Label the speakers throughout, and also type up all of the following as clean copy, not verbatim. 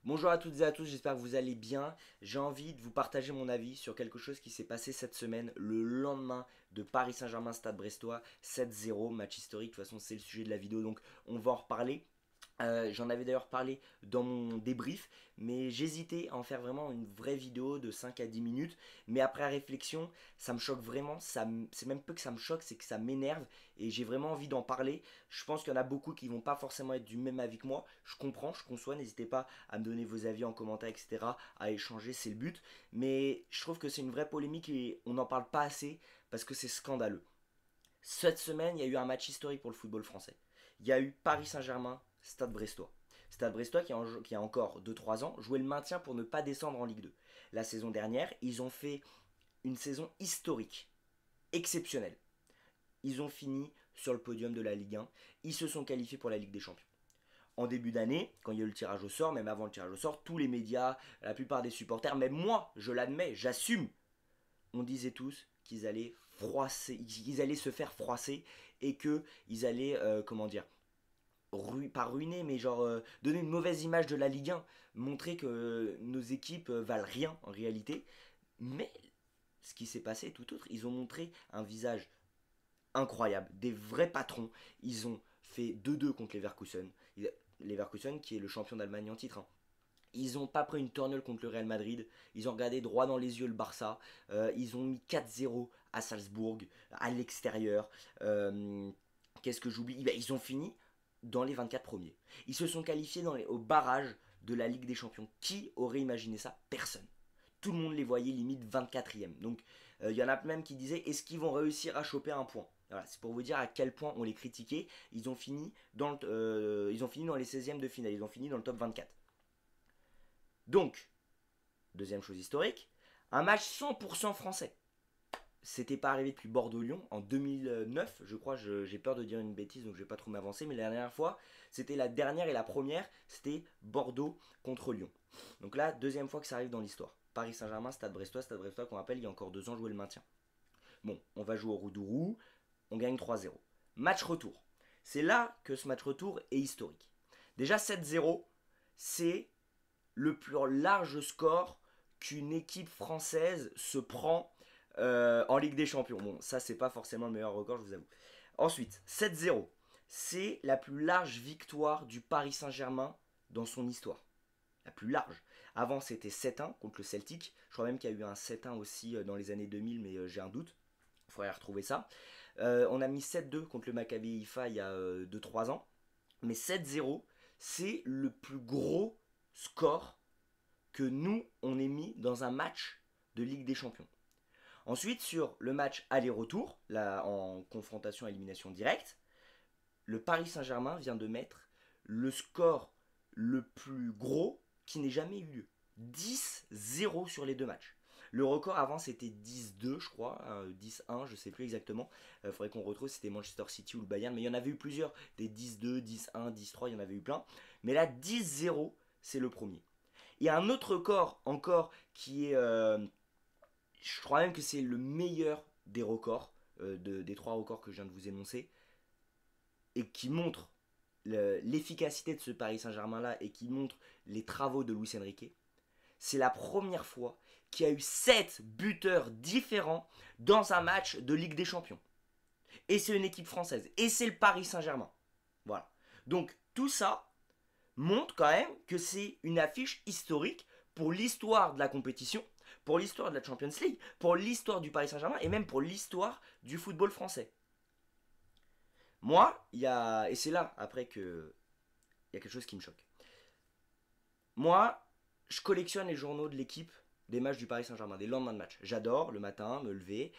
Speaker 1: Bonjour à toutes et à tous, j'espère que vous allez bien. J'ai envie de vous partager mon avis sur quelque chose qui s'est passé cette semaine, le lendemain de Paris Saint-Germain Stade Brestois, 7-0, match historique, de toute façon c'est le sujet de la vidéo donc on va en reparler. J'en avais d'ailleurs parlé dans mon débrief, mais j'hésitais à en faire vraiment une vraie vidéo de 5 à 10 minutes. Mais après réflexion, ça me choque vraiment. C'est même peu que ça me choque, c'est que ça m'énerve et j'ai vraiment envie d'en parler. Je pense qu'il y en a beaucoup qui vont pas forcément être du même avis que moi. Je comprends, je conçois. N'hésitez pas à me donner vos avis en commentaire, etc. À échanger, c'est le but. Mais je trouve que c'est une vraie polémique et on n'en parle pas assez parce que c'est scandaleux. Cette semaine, il y a eu un match historique pour le football français. Il y a eu Paris Saint-Germain, Stade Brestois. Stade Brestois qui a encore 2-3 ans joué le maintien pour ne pas descendre en Ligue 2. La saison dernière, ils ont fait une saison historique, exceptionnelle. Ils ont fini sur le podium de la Ligue 1. Ils se sont qualifiés pour la Ligue des Champions. En début d'année, quand il y a eu le tirage au sort, même avant le tirage au sort, tous les médias, la plupart des supporters, même moi, je l'admets, j'assume, on disait tous qu'ils allaient froisser, qu'ils allaient se faire froisser et qu'ils allaient, comment dire, pas ruiner, mais genre donner une mauvaise image de la Ligue 1, montrer que nos équipes valent rien en réalité. Mais ce qui s'est passé est tout autre. Ils ont montré un visage incroyable, des vrais patrons. Ils ont fait 2-2 contre Leverkusen. Leverkusen qui est le champion d'Allemagne en titre, hein. Ils n'ont pas pris une tournelle contre le Real Madrid. Ils ont regardé droit dans les yeux le Barça. Ils ont mis 4-0 à Salzbourg, à l'extérieur. Qu'est-ce que j'oublie? Ils ont fini dans les 24 premiers. Ils se sont qualifiés au barrage de la Ligue des Champions. Qui aurait imaginé ça? Personne. Tout le monde les voyait limite 24e. Donc il y en a même qui disaient est-ce qu'ils vont réussir à choper un point? Voilà, c'est pour vous dire à quel point on les critiquait. Ils ont fini ils ont fini dans les 16e de finale. Ils ont fini dans le top 24. Donc, deuxième chose historique, un match 100% français. C'était pas arrivé depuis Bordeaux-Lyon en 2009, je crois. J'ai peur de dire une bêtise, donc je vais pas trop m'avancer. Mais la dernière fois, c'était la dernière et la première, c'était Bordeaux contre Lyon. Donc là, deuxième fois que ça arrive dans l'histoire. Paris Saint-Germain, Stade Brestois qu'on rappelle, il y a encore 2 ans, jouer le maintien. Bon, on va jouer au Roudourou, on gagne 3-0. Match retour. C'est là que ce match retour est historique. Déjà 7-0, c'est le plus large score qu'une équipe française se prend en Ligue des Champions. Bon, ça, c'est pas forcément le meilleur record, je vous avoue. Ensuite, 7-0. C'est la plus large victoire du Paris Saint-Germain dans son histoire. La plus large. Avant, c'était 7-1 contre le Celtic. Je crois même qu'il y a eu un 7-1 aussi dans les années 2000, mais j'ai un doute. Il faudrait retrouver ça. On a mis 7-2 contre le Maccabi Haïfa il y a 2-3 ans. Mais 7-0, c'est le plus gros score que nous, on ait mis dans un match de Ligue des Champions. Ensuite, sur le match aller-retour, là, en confrontation à élimination directe, le Paris Saint-Germain vient de mettre le score le plus gros qui n'ait jamais eu lieu. 10-0 sur les deux matchs. Le record avant c'était 10-2 je crois, 10-1 je sais plus exactement. Il faudrait qu'on retrouve si c'était Manchester City ou le Bayern, mais il y en avait eu plusieurs, des 10-2, 10-1, 10-3, il y en avait eu plein. Mais là 10-0 c'est le premier. Il y a un autre record encore qui est, je crois même que c'est le meilleur des records, des 3 records que je viens de vous énoncer, et qui montre l'efficacité de ce Paris Saint-Germain là et qui montre les travaux de Luis Enrique. C'est la première fois qu'il y a eu 7 buteurs différents dans un match de Ligue des Champions. Et c'est une équipe française. Et c'est le Paris Saint-Germain. Voilà. Donc tout ça montre quand même que c'est une affiche historique pour l'histoire de la compétition, pour l'histoire de la Champions League, pour l'histoire du Paris Saint-Germain et même pour l'histoire du football français. Moi, et c'est là après que il y a quelque chose qui me choque. Moi, je collectionne les journaux de l'équipe des matchs du Paris Saint-Germain, des lendemains de match. J'adore le matin me lever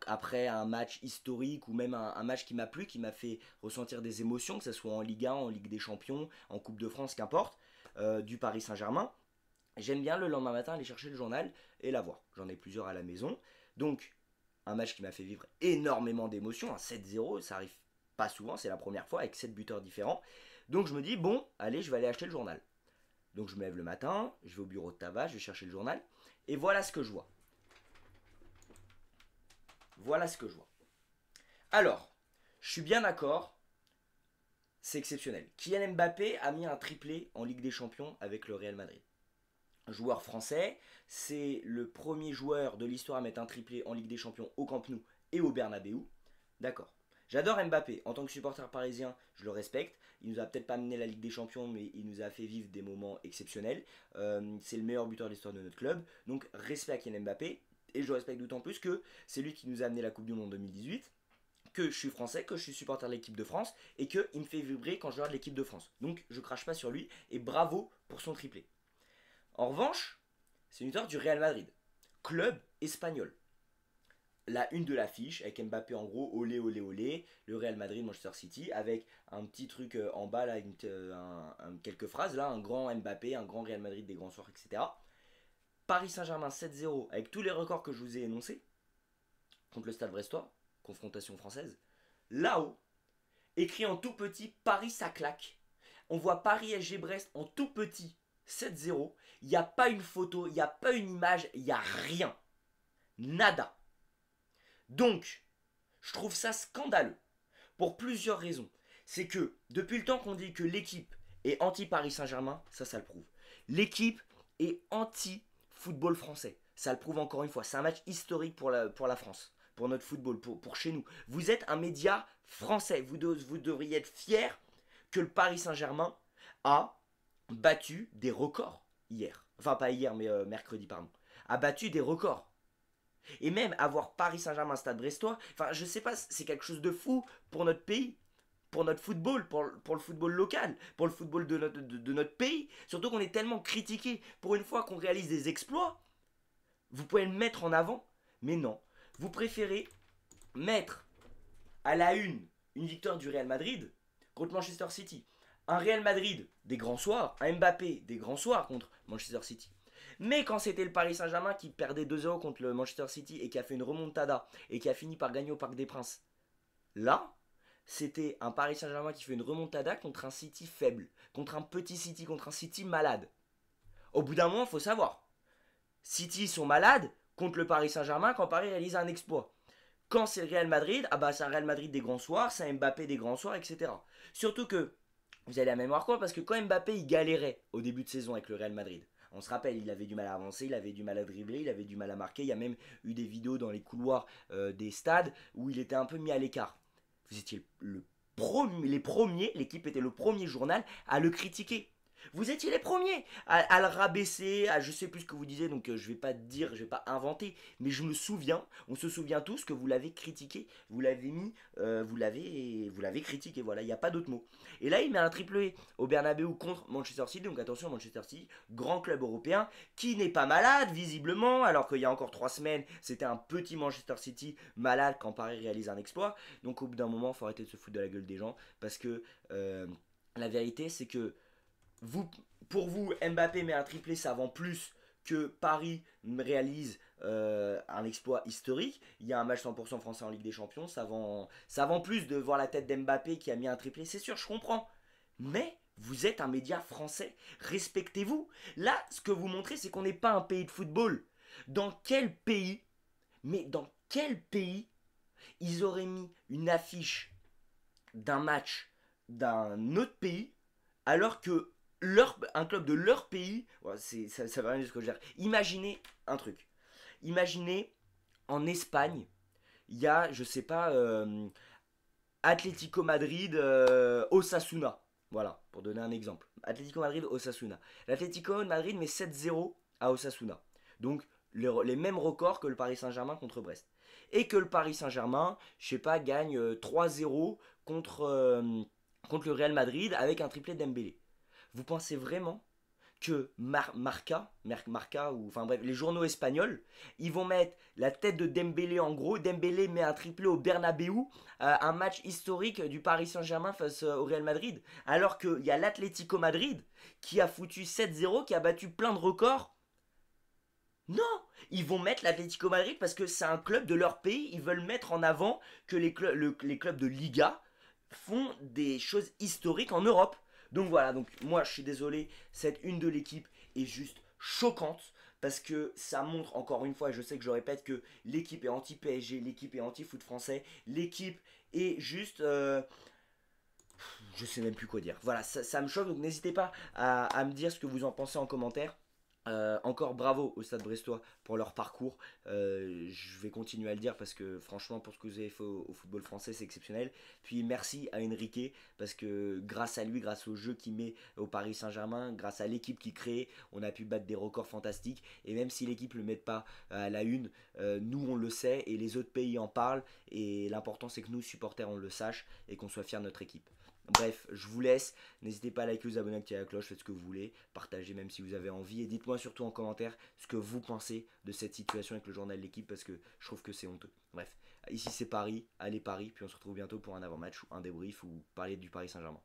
Speaker 1: après un match historique ou même un match qui m'a plu, qui m'a fait ressentir des émotions, que ce soit en Ligue 1, en Ligue des Champions, en Coupe de France, qu'importe, du Paris Saint-Germain. J'aime bien le lendemain matin aller chercher le journal et la voir. J'en ai plusieurs à la maison. Donc, un match qui m'a fait vivre énormément d'émotions, un 7-0, ça arrive pas souvent, c'est la première fois avec 7 buteurs différents. Donc je me dis, bon, allez, je vais aller acheter le journal. Donc je me lève le matin, je vais au bureau de tabac, je vais chercher le journal, et voilà ce que je vois. Voilà ce que je vois. Alors, je suis bien d'accord, c'est exceptionnel. Kylian Mbappé a mis un triplé en Ligue des Champions avec le Real Madrid. Joueur français, c'est le premier joueur de l'histoire à mettre un triplé en Ligue des Champions au Camp Nou et au Bernabeu. D'accord. J'adore Mbappé. En tant que supporter parisien, je le respecte. Il nous a peut-être pas mené la Ligue des Champions, mais il nous a fait vivre des moments exceptionnels. C'est le meilleur buteur de l'histoire de notre club. Donc respect à Kylian Mbappé. Et je le respecte d'autant plus que c'est lui qui nous a amené la Coupe du Monde en 2018. Que je suis français, que je suis supporter de l'équipe de France. Et qu'il me fait vibrer quand je regarde l'équipe de France. Donc je crache pas sur lui. Et bravo pour son triplé. En revanche, c'est une victoire du Real Madrid. Club espagnol. La une de l'affiche avec Mbappé en gros, olé olé olé, le Real Madrid, Manchester City, avec un petit truc en bas là, quelques phrases là, un grand Mbappé, un grand Real Madrid, des grands soirs, etc. Paris Saint-Germain 7-0 avec tous les records que je vous ai énoncés contre le Stade Brestois, confrontation française. Là-haut, écrit en tout petit Paris ça claque. On voit Paris SG Brest en tout petit 7-0. Il n'y a pas une photo, il n'y a pas une image, il n'y a rien. Nada. Donc, je trouve ça scandaleux. Pour plusieurs raisons. C'est que, depuis le temps qu'on dit que l'équipe est anti-Paris Saint-Germain, ça le prouve. L'équipe est anti-football français. Ça le prouve encore une fois. C'est un match historique pour la France. Pour notre football, pour chez nous. Vous êtes un média français. Vous devriez être fiers que le Paris Saint-Germain a battu des records hier. Enfin, pas hier, mais mercredi, pardon. A battu des records. Et même avoir Paris Saint-Germain Stade Brestois, enfin je sais pas, c'est quelque chose de fou pour notre pays, pour notre football, pour le football local, pour le football de notre pays. Surtout qu'on est tellement critiqué. Pour une fois qu'on réalise des exploits, vous pouvez le mettre en avant, mais non. Vous préférez mettre à la une victoire du Real Madrid contre Manchester City. Un Real Madrid des grands soirs, un Mbappé des grands soirs contre Manchester City. Mais quand c'était le Paris Saint-Germain qui perdait 2-0 contre le Manchester City et qui a fait une remontada et qui a fini par gagner au Parc des Princes, là, c'était un Paris Saint-Germain qui fait une remontada contre un City faible, contre un petit City, contre un City malade. Au bout d'un moment, il faut savoir. City sont malades contre le Paris Saint-Germain quand Paris réalise un exploit. Quand c'est le Real Madrid, ah bah c'est un Real Madrid des grands soirs, c'est un Mbappé des grands soirs, etc. Surtout que, vous allez la mémoire quoi, parce que quand Mbappé il galérait au début de saison avec le Real Madrid, on se rappelle, il avait du mal à avancer, il avait du mal à dribbler, il avait du mal à marquer. Il y a même eu des vidéos dans les couloirs des stades où il était un peu mis à l'écart. Vous étiez les premiers, l'équipe était le premier journal à le critiquer. Vous étiez les premiers à le rabaisser, à je sais plus ce que vous disiez, donc je vais pas dire, je vais pas inventer, mais je me souviens, on se souvient tous que vous l'avez critiqué, vous l'avez mis, vous l'avez critiqué, voilà, il n'y a pas d'autre mot. Et là, il met un triplé au Bernabeu contre Manchester City, donc attention, Manchester City, grand club européen, qui n'est pas malade, visiblement, alors qu'il y a encore 3 semaines, c'était un petit Manchester City malade quand Paris réalise un exploit, donc au bout d'un moment, il faut arrêter de se foutre de la gueule des gens, parce que la vérité, c'est que pour vous, Mbappé met un triplé, ça vend plus que Paris réalise un exploit historique. Il y a un match 100% français en Ligue des Champions, ça vend plus de voir la tête d'Mbappé qui a mis un triplé, c'est sûr, je comprends. Mais vous êtes un média français, respectez-vous. Là, ce que vous montrez, c'est qu'on n'est pas un pays de football. Dans quel pays, mais dans quel pays, ils auraient mis une affiche d'un match d'un autre pays alors que un club de leur pays, ouais, ça va rien de ce que je veux dire. Imaginez un truc. Imaginez en Espagne, il y a, je sais pas, Atlético Madrid, Osasuna. Voilà, pour donner un exemple. Atlético Madrid, Osasuna. L'Atlético Madrid met 7-0 à Osasuna. Donc les mêmes records que le Paris Saint-Germain contre Brest. Et que le Paris Saint-Germain, je sais pas, gagne 3-0 contre le Real Madrid avec un triplé d'Embélé. Vous pensez vraiment que Marca, ou enfin bref, les journaux espagnols, ils vont mettre la tête de Dembélé en gros. Dembélé met un triplé au Bernabeu, un match historique du Paris Saint-Germain face au Real Madrid. Alors qu'il y a l'Atlético Madrid qui a foutu 7-0, qui a battu plein de records. Non, ils vont mettre l'Atlético Madrid parce que c'est un club de leur pays. Ils veulent mettre en avant que les clubs de Liga font des choses historiques en Europe. Donc voilà, donc moi je suis désolé, cette une de l'équipe est juste choquante parce que ça montre encore une fois, et je sais que je répète, que l'équipe est anti-PSG, l'équipe est anti-foot français, l'équipe est juste je sais même plus quoi dire. Voilà, ça me choque, donc n'hésitez pas à me dire ce que vous en pensez en commentaire. Encore bravo au Stade Brestois pour leur parcours. Je vais continuer à le dire parce que franchement, pour ce que vous avez fait au football français, c'est exceptionnel. Puis merci à Enrique parce que grâce à lui, grâce au jeu qu'il met au Paris Saint-Germain, grâce à l'équipe qu'il crée, on a pu battre des records fantastiques. Et même si l'équipe ne le met pas à la une, nous on le sait et les autres pays en parlent. Et l'important c'est que nous, supporters, on le sache et qu'on soit fiers de notre équipe. Bref, je vous laisse. N'hésitez pas à liker, vous abonner, activer la cloche, faites ce que vous voulez. Partagez même si vous avez envie. Et dites-moi surtout en commentaire ce que vous pensez de cette situation avec le journal de l'équipe parce que je trouve que c'est honteux. Bref, ici c'est Paris, allez Paris, puis on se retrouve bientôt pour un avant-match ou un débrief ou parler du Paris Saint-Germain.